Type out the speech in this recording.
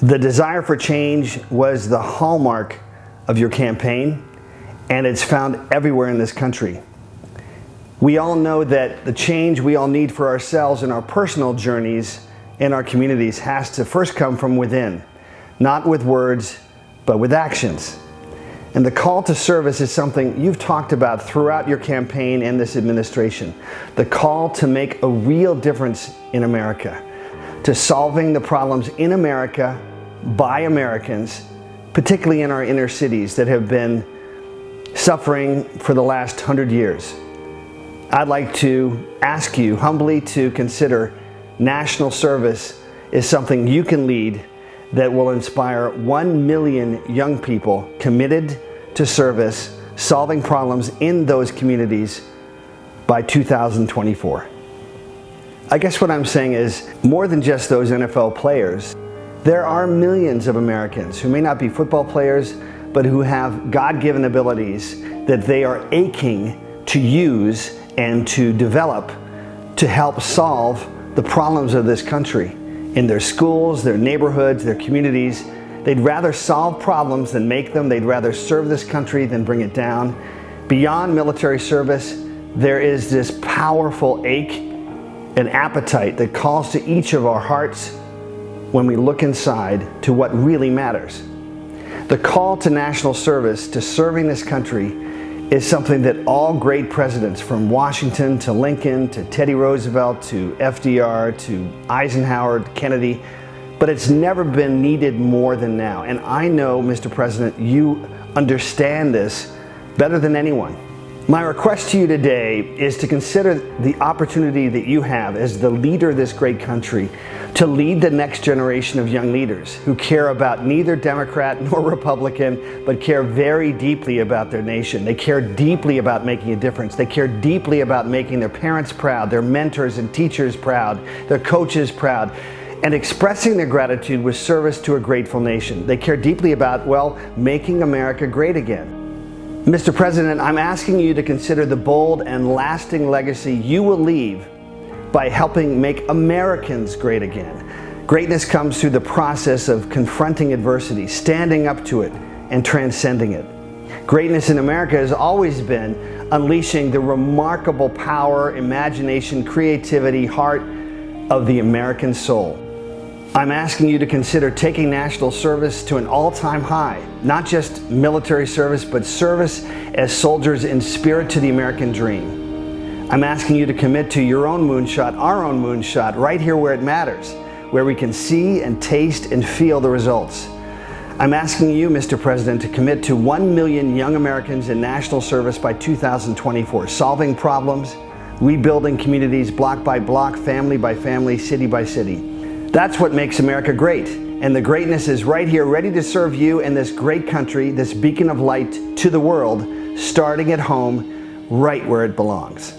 The desire for change was the hallmark of your campaign, and it's found everywhere in this country. We all know that the change we all need for ourselves in our personal journeys in our communities has to first come from within, not with words, but with actions. And the call to service is something you've talked about throughout your campaign and this administration. The call to make a real difference in America, to solving the problems in America by Americans, particularly in our inner cities that have been suffering for the last 100 years. I'd like to ask you humbly to consider national service is something you can lead that will inspire 1 million young people committed to service, solving problems in those communities by 2024. I guess what I'm saying is more than just those NFL players. There are millions of Americans who may not be football players, but who have God-given abilities that they are aching to use and to develop to help solve the problems of this country in their schools, their neighborhoods, their communities. They'd rather solve problems than make them. They'd rather serve this country than bring it down. Beyond military service, there is this powerful ache and appetite that calls to each of our hearts when we look inside to what really matters. The call to national service, to serving this country, is something that all great presidents, from Washington to Lincoln to Teddy Roosevelt to FDR to Eisenhower to Kennedy, but it's never been needed more than now. And I know, Mr. President, you understand this better than anyone. My request to you today is to consider the opportunity that you have as the leader of this great country to lead the next generation of young leaders who care about neither Democrat nor Republican, but care very deeply about their nation. They care deeply about making a difference. They care deeply about making their parents proud, their mentors and teachers proud, their coaches proud, and expressing their gratitude with service to a grateful nation. They care deeply about, well, making America great again. Mr. President, I'm asking you to consider the bold and lasting legacy you will leave by helping make Americans great again. Greatness comes through the process of confronting adversity, standing up to it, and transcending it. Greatness in America has always been unleashing the remarkable power, imagination, creativity, heart of the American soul. I'm asking you to consider taking national service to an all-time high, not just military service, but service as soldiers in spirit to the American dream. I'm asking you to commit to your own moonshot, our own moonshot, right here where it matters, where we can see and taste and feel the results. I'm asking you, Mr. President, to commit to 1 million young Americans in national service by 2024, solving problems, rebuilding communities block by block, family by family, city by city. That's what makes America great, and the greatness is right here, ready to serve you and this great country, this beacon of light to the world, starting at home, right where it belongs.